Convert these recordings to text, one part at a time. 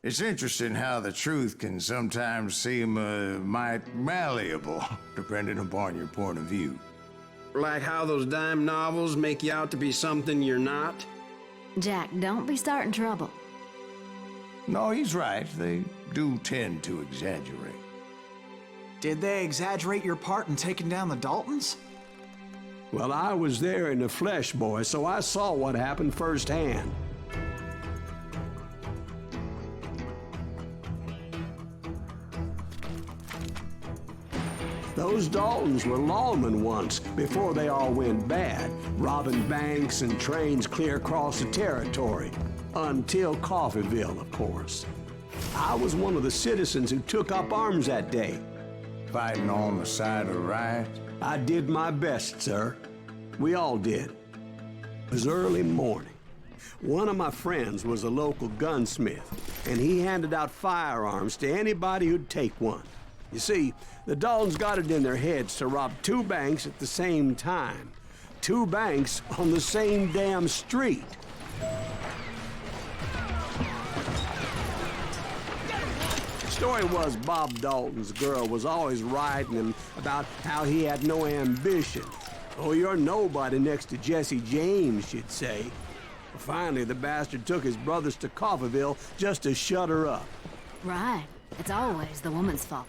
It's interesting how the truth can sometimes seem might malleable, depending upon your point of view. Like how those dime novels make you out to be something you're not? Jack, don't be starting trouble. No, he's right. They do tend to exaggerate. Did they exaggerate your part in taking down the Daltons? Well, I was there in the flesh, boy, so I saw what happened firsthand. Those Daltons were lawmen once, before they all went bad, robbing banks and trains clear across the territory. Until Coffeeville, of course. I was one of the citizens who took up arms that day. Fighting on the side of right? I did my best, sir. We all did. It was early morning. One of my friends was a local gunsmith, and he handed out firearms to anybody who'd take one. You see, the Daltons got it in their heads to rob 2 banks at the same time. 2 banks on the same damn street. The story was Bob Dalton's girl was always writing him about how he had no ambition. Oh, you're nobody next to Jesse James, she'd say. Finally, the bastard took his brothers to Coffeeville just to shut her up. Right. It's always the woman's fault.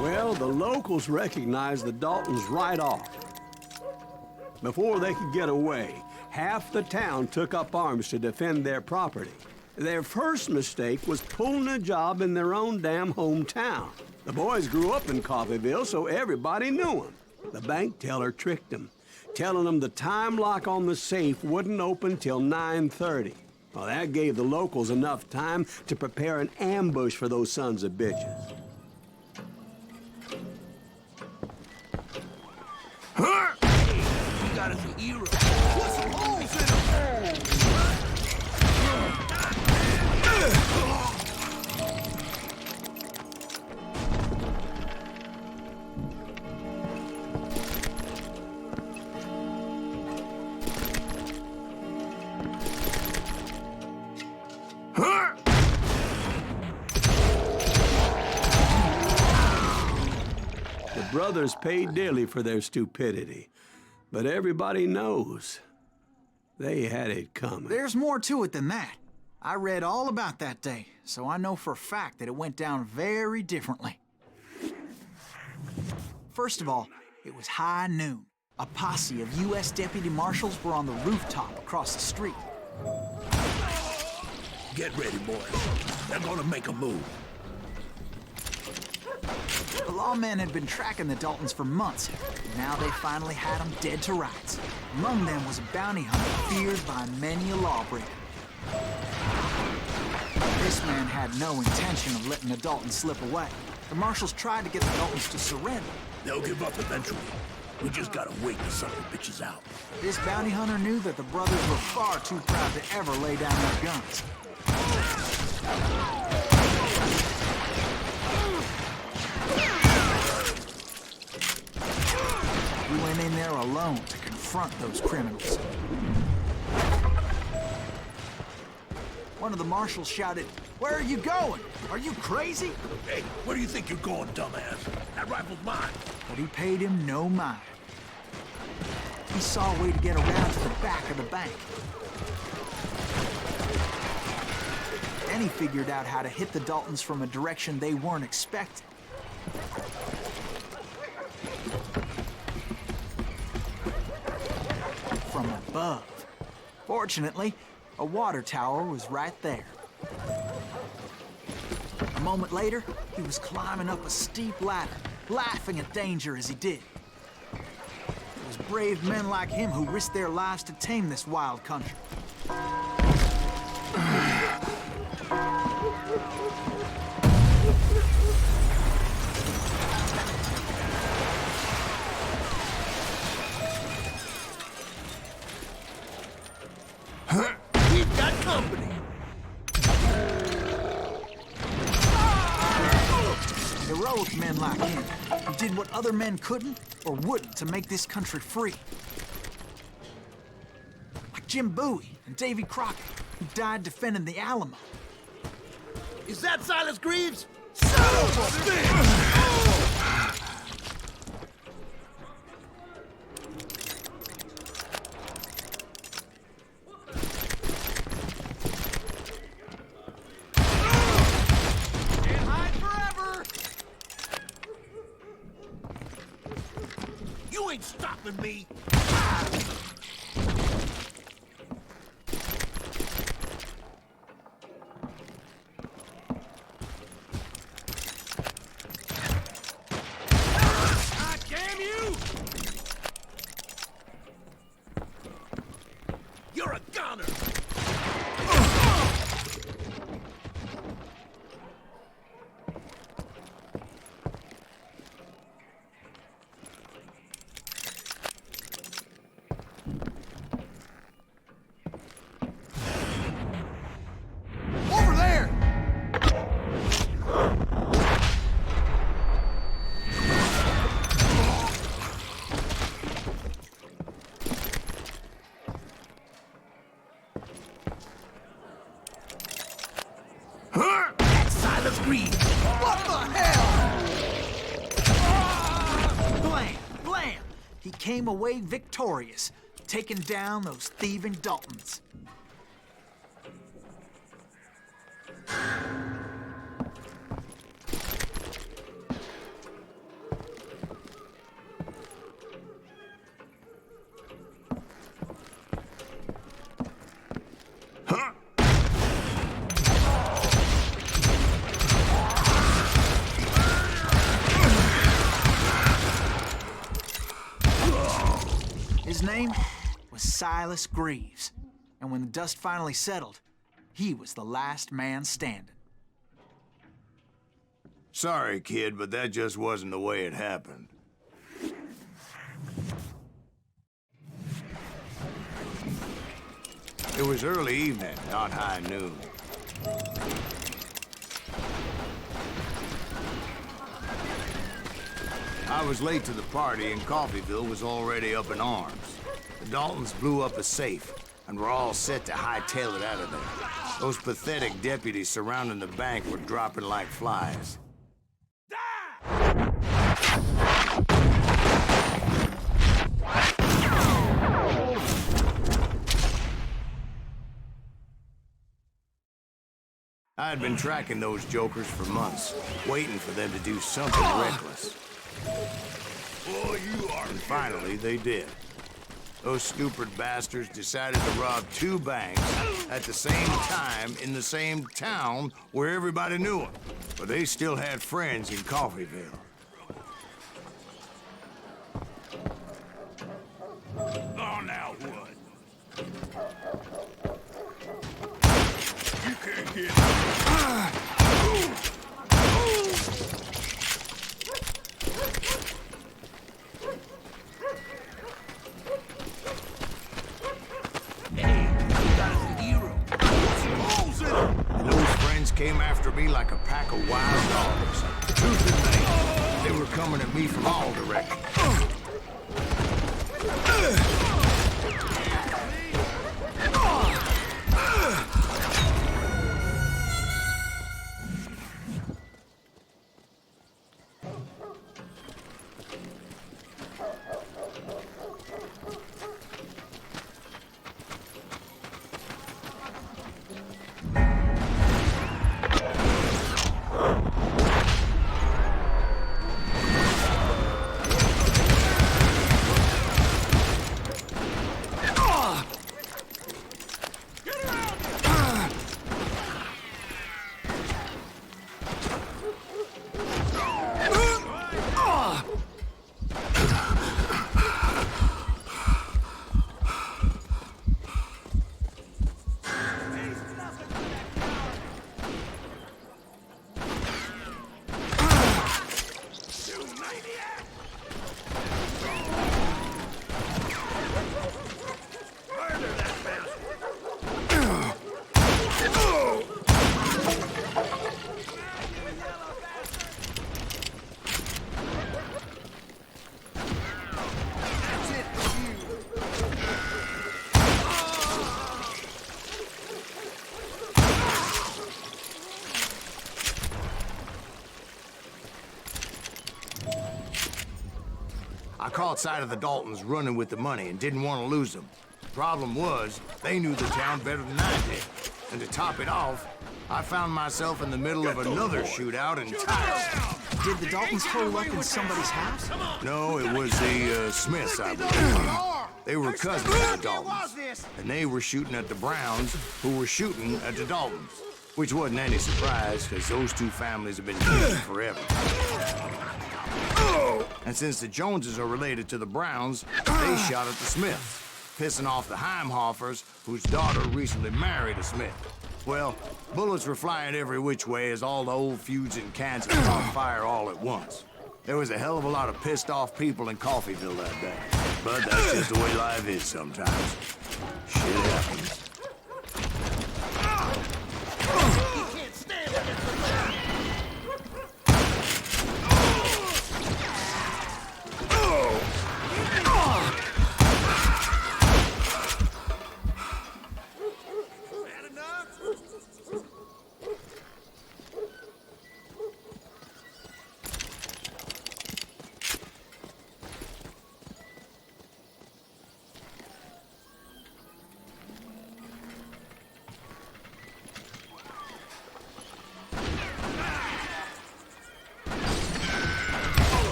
Well, the locals recognized the Daltons right off. Before they could get away, half the town took up arms to defend their property. Their first mistake was pulling a job in their own damn hometown. The boys grew up in Coffeeville, so everybody knew them. The bank teller tricked them, telling them the time lock on the safe wouldn't open till 9:30. Well, that gave the locals enough time to prepare an ambush for those sons of bitches. You got us a hero. Put some holes in him. The brothers paid dearly for their stupidity, but everybody knows they had it coming. There's more to it than that. I read all about that day, so I know for a fact that it went down very differently. First of all, it was high noon. A posse of U.S. deputy marshals were on the rooftop across the street. Get ready, boys. They're gonna make a move. The lawmen had been tracking the Daltons for months, and now they finally had them dead to rights. Among them was a bounty hunter feared by many a lawbreaker. This man had no intention of letting the Daltons slip away. The marshals tried to get the Daltons to surrender. They'll give up eventually. We just gotta wait to suck the bitches out. This bounty hunter knew that the brothers were far too proud to ever lay down their guns. He went in there alone to confront those criminals. One of the marshals shouted, "Where are you going? Are you crazy?" Hey, where do you think you're going, dumbass? That rifle's mine. But he paid him no mind. He saw a way to get around to the back of the bank. Then he figured out how to hit the Daltons from a direction they weren't expecting. From above. Fortunately, a water tower was right there. A moment later, he was climbing up a steep ladder, laughing at danger as he did. It was brave men like him who risked their lives to tame this wild country. We've got company. both men like him, who did what other men couldn't or wouldn't to make this country free. Like Jim Bowie and Davy Crockett, who died defending the Alamo. Is that Silas Greaves? Son of a bitch! Can't hide forever! You ain't stopping me! Damn you! You're a goner! Over there! That's Silas Greaves! What the hell? Blam! Blam! He came away victorious, taking down those thieving Daltons. His name was Silas Greaves, and when the dust finally settled, he was the last man standing. Sorry, kid, but that just wasn't the way it happened. It was early evening, not high noon. I was late to the party, and Coffeyville was already up in arms. The Daltons blew up a safe, and were all set to hightail it out of there. Those pathetic deputies surrounding the bank were dropping like flies. I had been tracking those jokers for months, waiting for them to do something reckless. And finally, they did. Those stupid bastards decided to rob 2 banks at the same time in the same town where everybody knew them. But they still had friends in Coffeyville. Oh, now what? You can't get... Hey, you got us a hero. Balls in him. And those friends came after me like a pack of wild dogs. Tooth and nail. They were coming at me from all directions. I caught sight of the Daltons running with the money and didn't want to lose them. Problem was, they knew the town better than I did. And to top it off, I found myself in the middle of another shootout in Tice. Did the Daltons hole up in somebody's house? No, it was the Smiths, I believe. They were cousins of the Daltons, and they were shooting at the Browns, who were shooting at the Daltons. Which wasn't any surprise, because those two families have been dead forever. And since the Joneses are related to the Browns, they shot at the Smiths, pissing off the Heimhoffers, whose daughter recently married a Smith. Well, bullets were flying every which way as all the old feuds in Kansas caught fire all at once. There was a hell of a lot of pissed off people in Coffeyville that day. But that's just the way life is sometimes. Shit happens.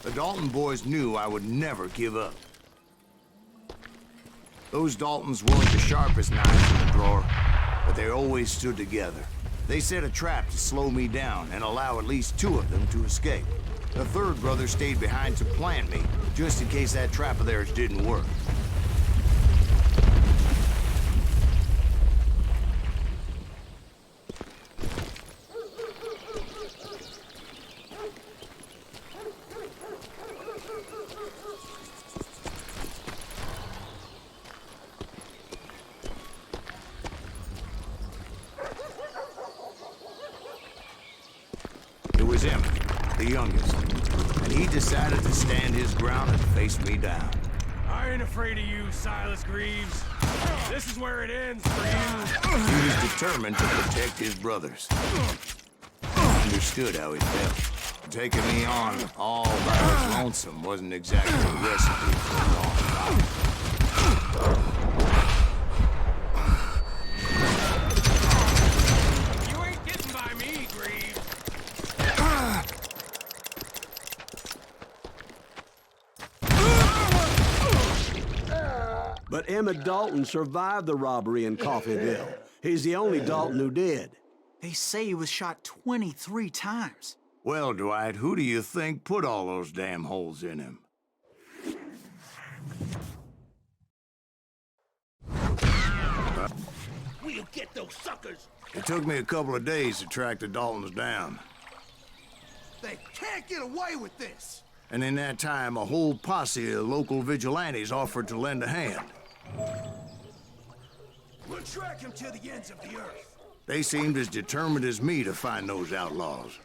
The Dalton boys knew I would never give up. Those Daltons weren't the sharpest knives in the drawer, but they always stood together. They set a trap to slow me down and allow at least two of them to escape. The third brother stayed behind to plant me, just in case that trap of theirs didn't work. It was him, the youngest, and he decided to stand his ground and face me down. I ain't afraid of you, Silas Greaves. This is where it ends for you. He was determined to protect his brothers. I understood how he felt. Taking me on all by his lonesome wasn't exactly a recipe for a long time. But Emmett Dalton survived the robbery in Coffeyville. He's the only Dalton who did. They say he was shot 23 times. Well, Dwight, who do you think put all those damn holes in him? We'll get those suckers. It took me a couple of days to track the Daltons down. They can't get away with this. And in that time, a whole posse of local vigilantes offered to lend a hand. We'll track him to the ends of the earth. They seemed as determined as me to find those outlaws.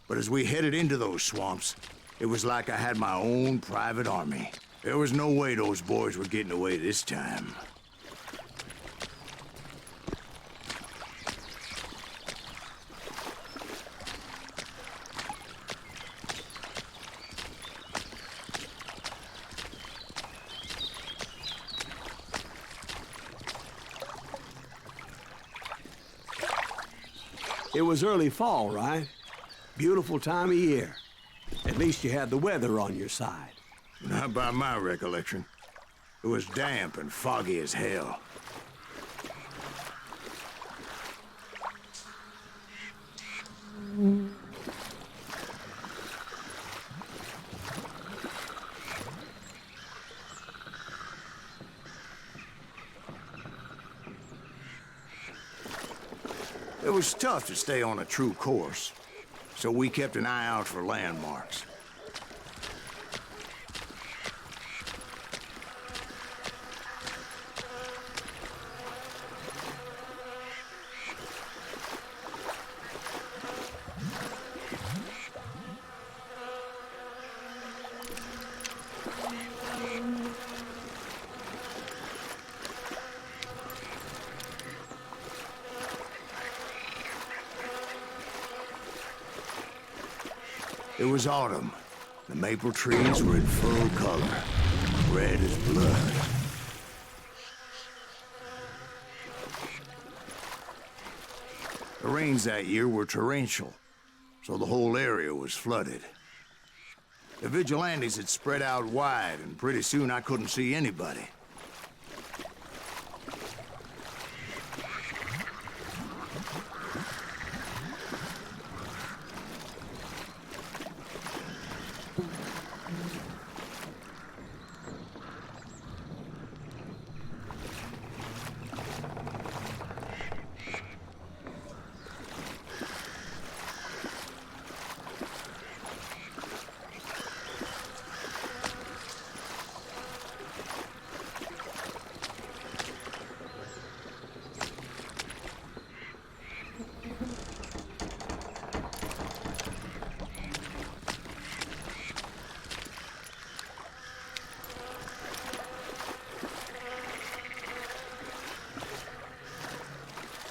But as we headed into those swamps, it was like I had my own private army. There was no way those boys were getting away this time. It was early fall, right? Beautiful time of year. At least you had the weather on your side. Not by my recollection. It was damp and foggy as hell. It was tough to stay on a true course, so we kept an eye out for landmarks. It was autumn. The maple trees were in full color, red as blood. The rains that year were torrential, so the whole area was flooded. The vigilantes had spread out wide, and pretty soon I couldn't see anybody.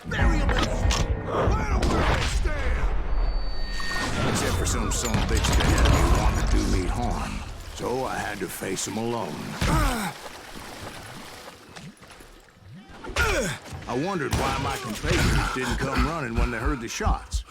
Bury him in the swamp! Right on where they stand! Except for some bitch that had me wanting to do me harm. So I had to face him alone. I wondered why my compatriots didn't come running when they heard the shots.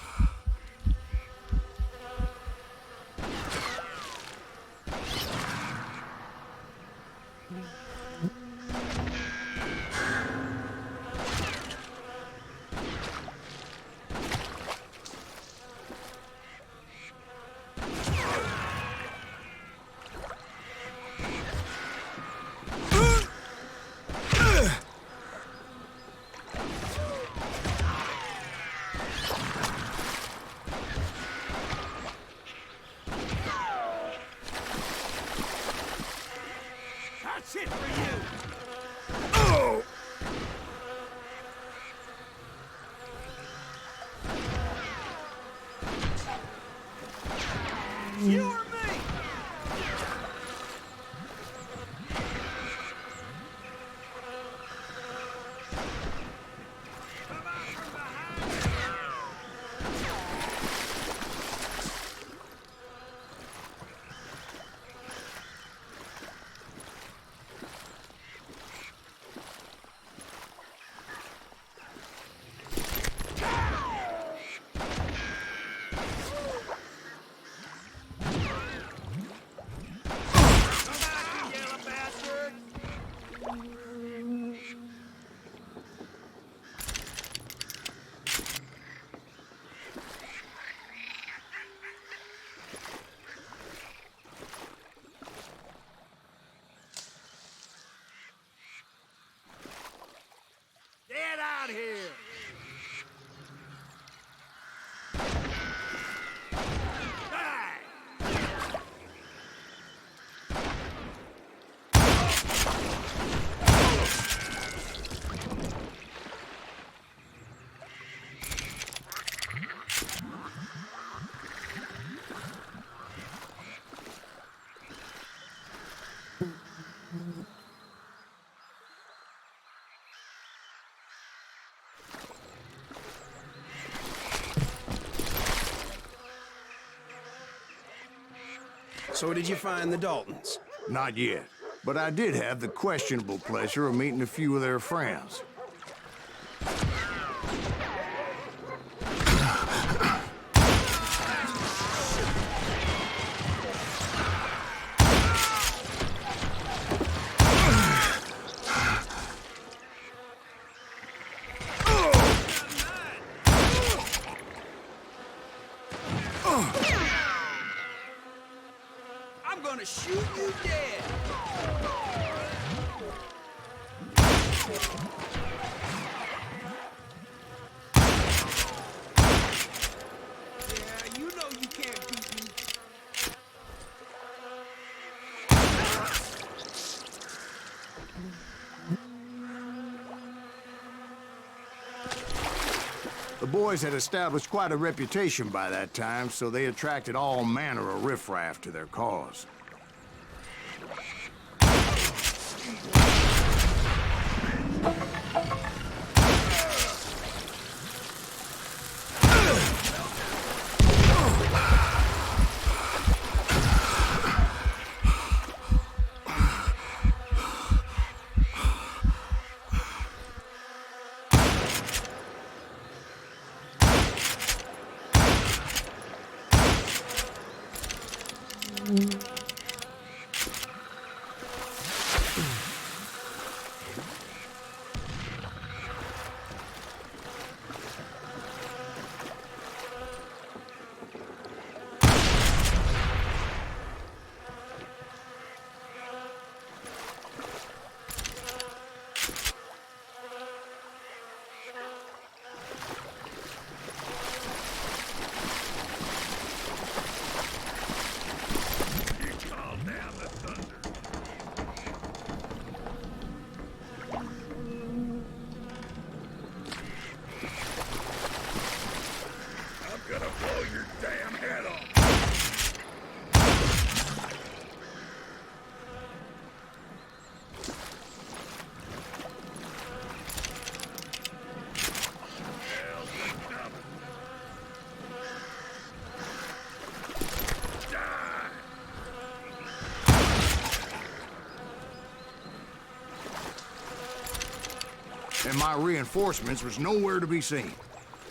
That's it for you! You or me? Come out from behind! So did you find the Daltons? Not yet, but I did have the questionable pleasure of meeting a few of their friends. I'm gonna shoot you dead! Yeah, you know you can't beat me. The boys had established quite a reputation by that time, so they attracted all manner of riffraff to their cause. And my reinforcements was nowhere to be seen.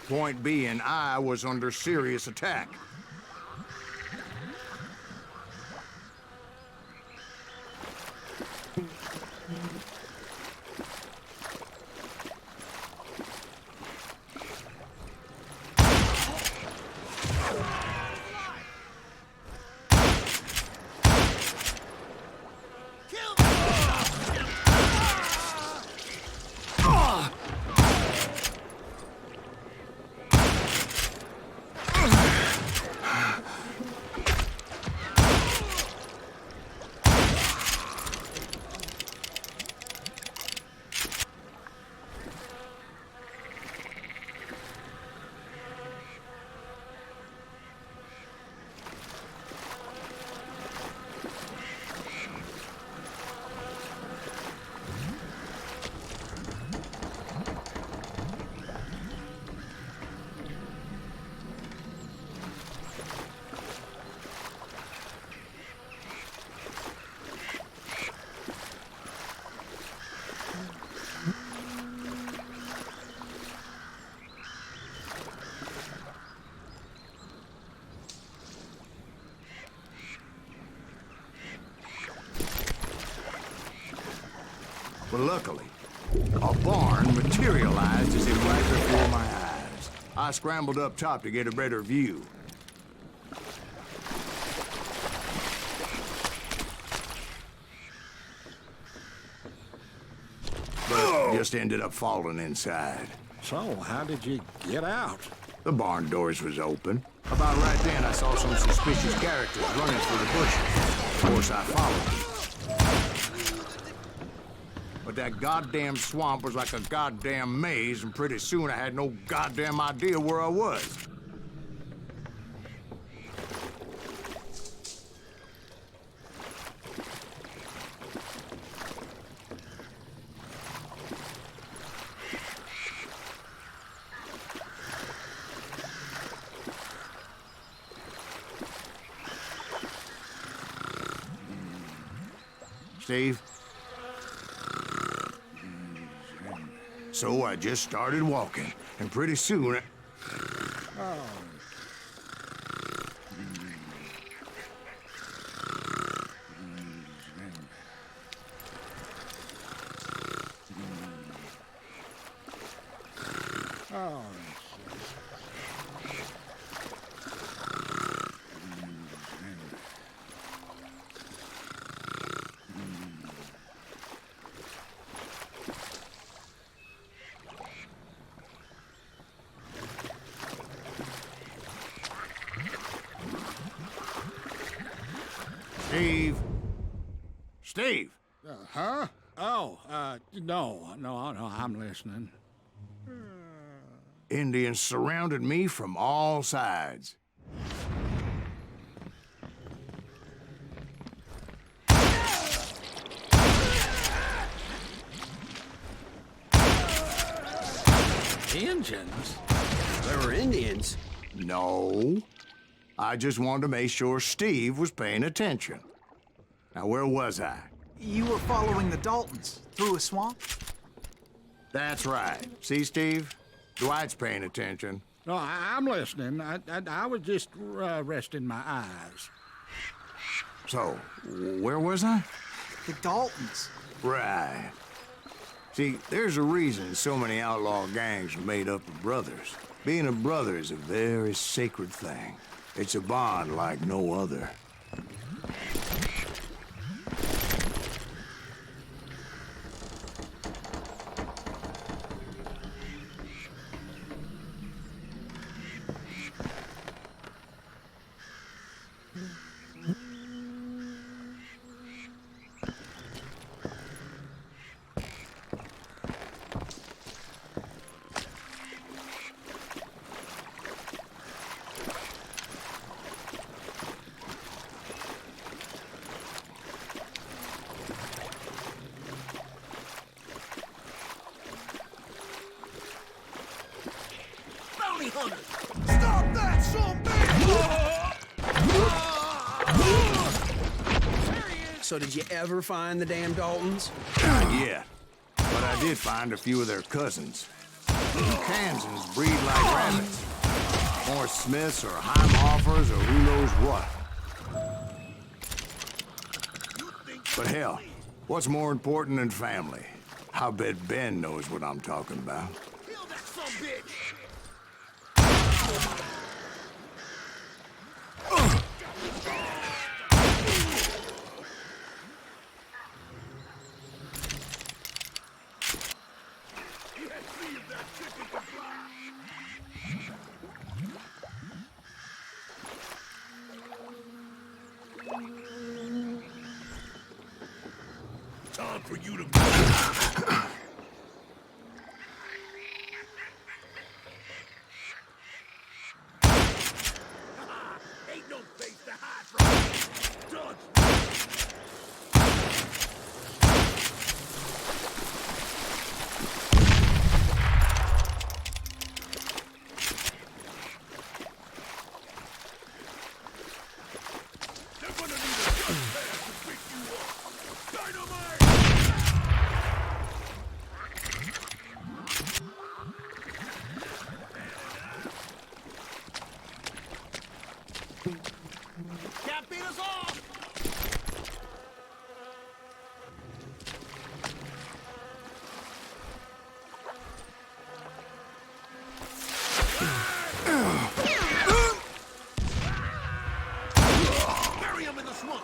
Point being, I was under serious attack. But luckily, a barn materialized as it right before my eyes. I scrambled up top to get a better view. But just ended up falling inside. So, how did you get out? The barn doors was open. About right then, I saw some suspicious characters running through the bushes. Of course, I followed them. But that goddamn swamp was like a goddamn maze, and pretty soon I had no goddamn idea where I was. Steve? So I just started walking, and pretty soon... Steve? Steve! Huh? Oh, no, I'm listening. Indians surrounded me from all sides. Indians? There were Indians. No. I just wanted to make sure Steve was paying attention. Now, where was I? You were following the Daltons through a swamp? That's right. See, Steve? Dwight's paying attention. No, I'm listening. I was just resting my eyes. So, where was I? The Daltons. Right. See, there's a reason so many outlaw gangs are made up of brothers. Being a brother is a very sacred thing. It's a bond like no other. Bounty hunter! Stop that, So did you ever find the damn Daltons? Not yet. But I did find a few of their cousins. Kansans breed like rabbits. More Smiths or Heimhoffers or who knows what. But hell, what's more important than family? I bet Ben knows what I'm talking about. Kill that sumbitch! Time for you to go. Ain't no place to hide from. Dodge. They're gonna need a gun pass to pick you up. Dynamite! Can't beat us all! Bury him in the swamp!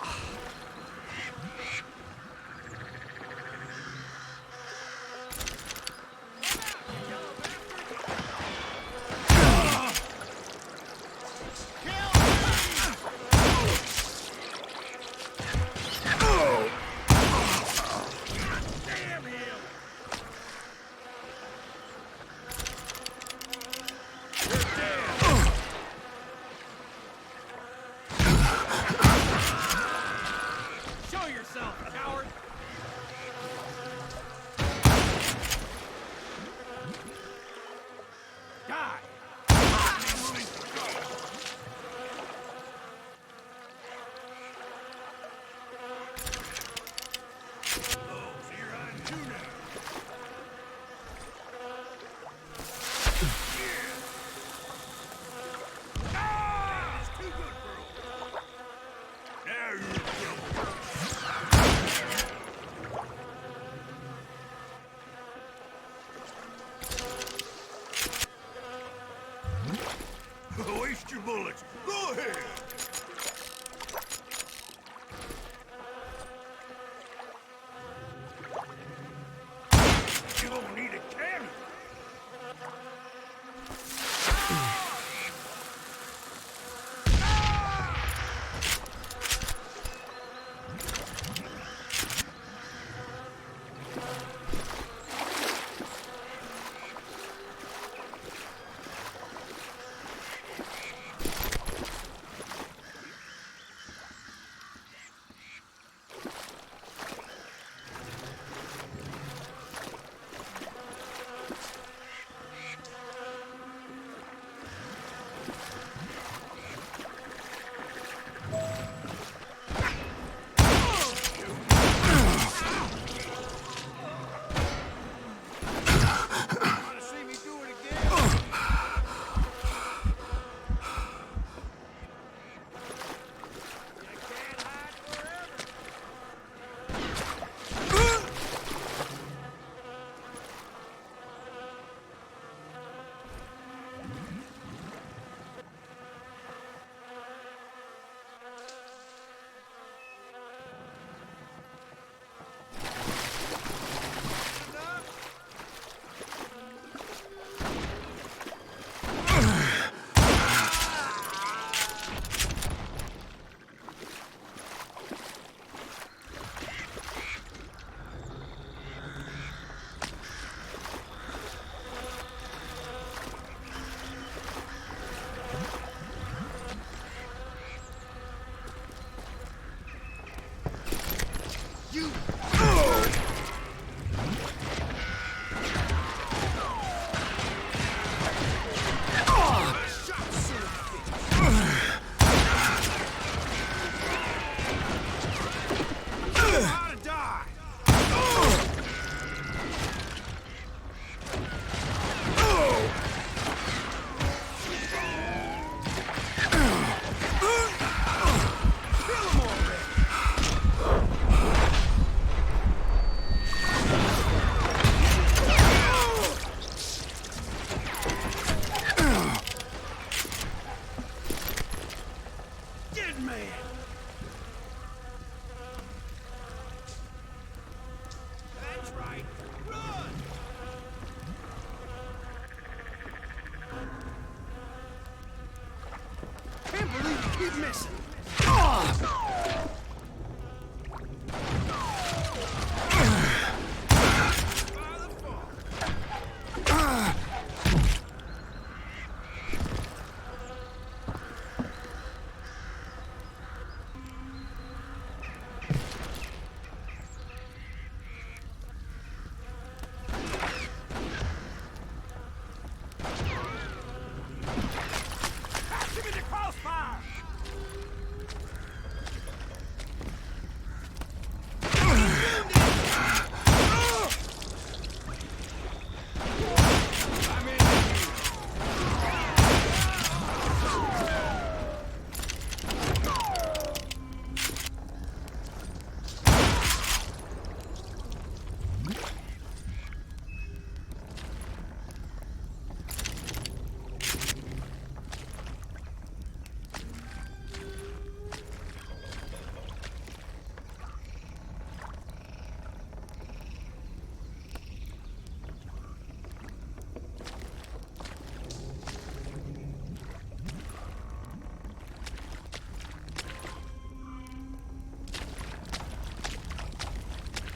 missing.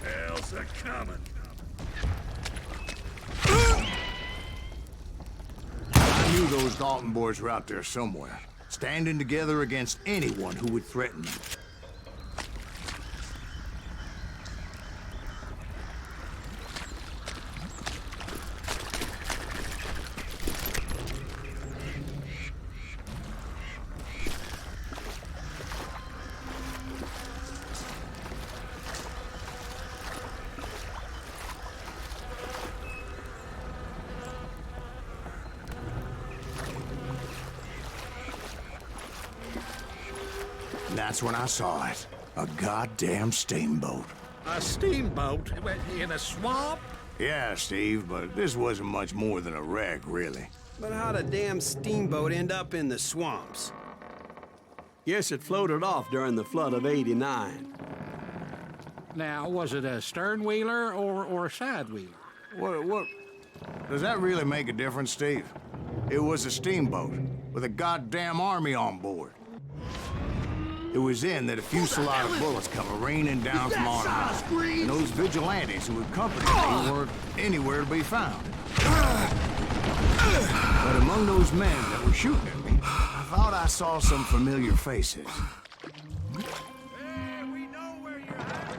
Hell's a-coming. I knew those Dalton boys were out there somewhere, standing together against anyone who would threaten them. That's when I saw it. A goddamn steamboat. A steamboat in a swamp? Yeah, Steve, but this wasn't much more than a wreck, really. But how'd a damn steamboat end up in the swamps? Yes, it floated off during the flood of '89. Now, was it a stern wheeler or a side wheeler? What? Does that really make a difference, Steve? It was a steamboat with a goddamn army on board. It was then that a fusillade of bullets come raining down from on high, and those vigilantes who accompanied me weren't anywhere to be found. But among those men that were shooting at me, I thought I saw some familiar faces. Hey, we know where you're at.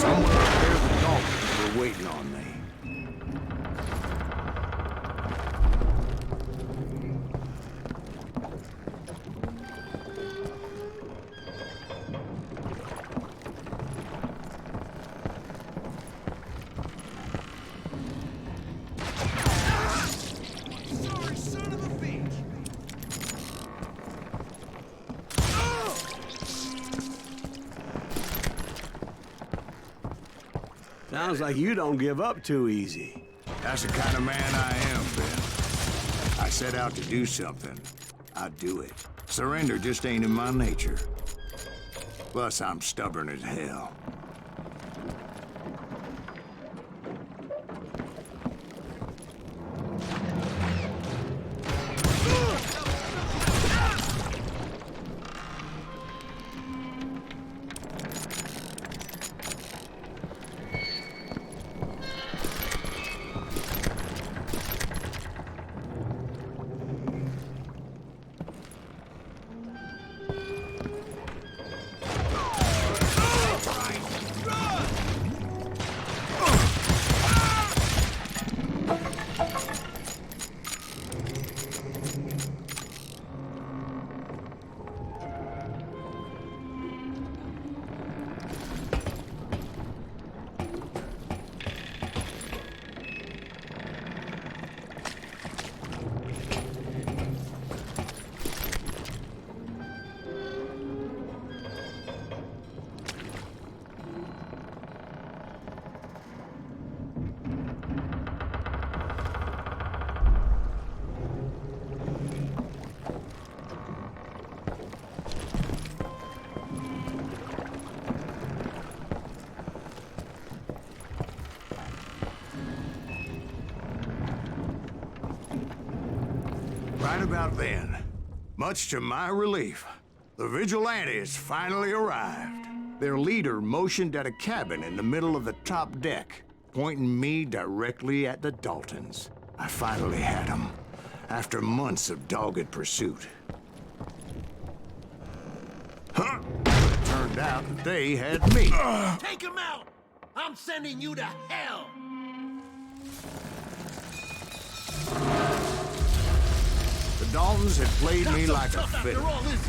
Somewhere up there, the Daltons were waiting on me. Sounds like you don't give up too easy. That's the kind of man I am, Ben. I set out to do something. I do it. Surrender just ain't in my nature. Plus, I'm stubborn as hell. Right about then, much to my relief, the vigilantes finally arrived. Their leader motioned at a cabin in the middle of the top deck, pointing me directly at the Daltons. I finally had them, after months of dogged pursuit. Huh? It turned out that they had me. Take him out! I'm sending you to hell! The Daltons had played me like a fiddle. After all this,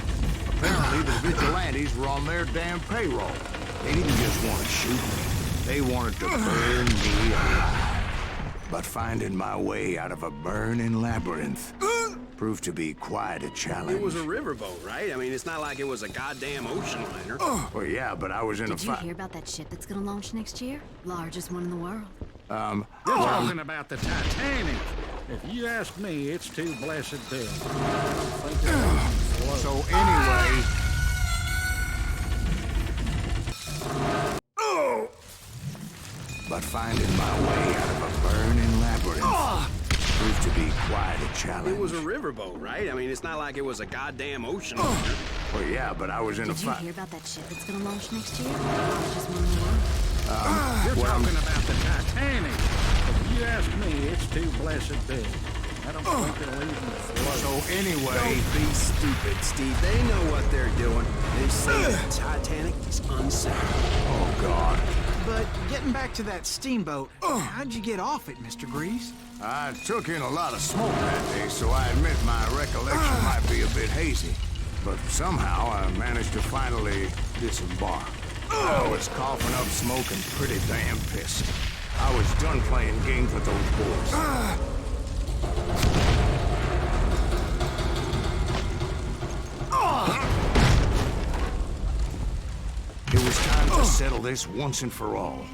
Apparently, the vigilantes were on their damn payroll. They didn't just want to shoot me. They wanted to burn me alive. But finding my way out of a burning labyrinth proved to be quite a challenge. It was a riverboat, right? I mean, it's not like it was a goddamn ocean liner. Well, yeah, but I was in Did a you fight. hear about that ship that's gonna launch next year? Largest one in the world. You're talking about the Titanic. If you ask me, it's too blessed big. I don't think it'll float. So anyway... But finding my way out of a burning labyrinth proved to be quite a challenge. It was a riverboat, right? I mean, it's not like it was a goddamn ocean liner. Well, yeah, but I was in a Did you fight. hear about that ship that's gonna launch next year? Largest one in the world. You're talking about the Titanic. If you ask me, it's too blessed big. I don't think it'll even float. So anyway... Don't be stupid, Steve. They know what they're doing. They say the Titanic is unsafe. Oh, God. But getting back to that steamboat, how'd you get off it, Mr. Greaves? I took in a lot of smoke that day, so I admit my recollection might be a bit hazy. But somehow I managed to finally disembark. I was coughing up smoke and pretty damn pissed. I was done playing games with those boys. It was time to settle this once and for all.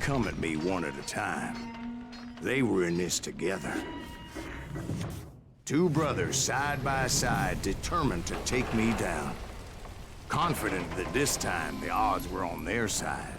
come at me one at a time. They were in this together. Two brothers side by side, determined to take me down. Confident that this time the odds were on their side.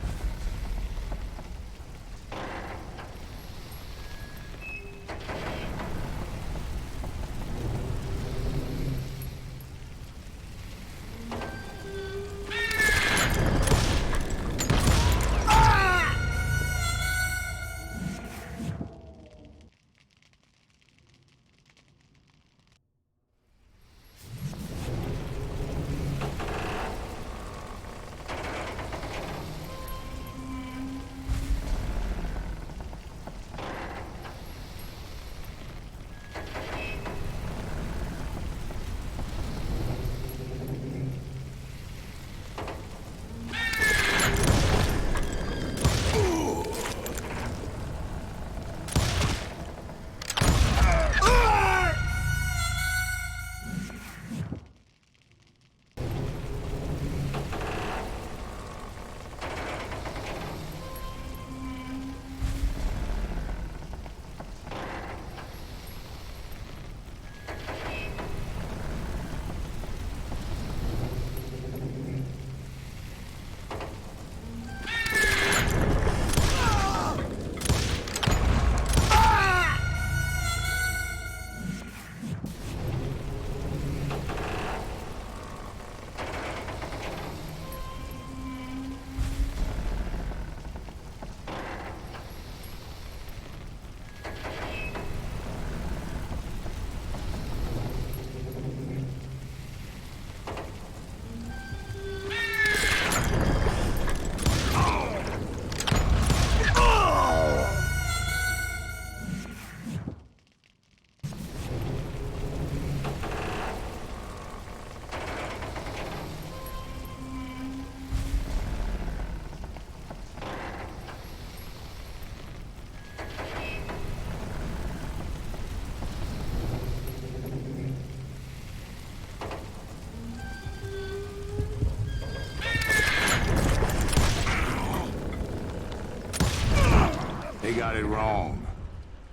They got it wrong.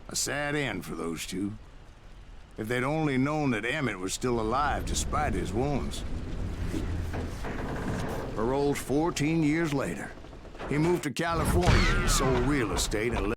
A sad end for those two. If they'd only known that Emmett was still alive despite his wounds. Paroled 14 years later, he moved to California and sold real estate and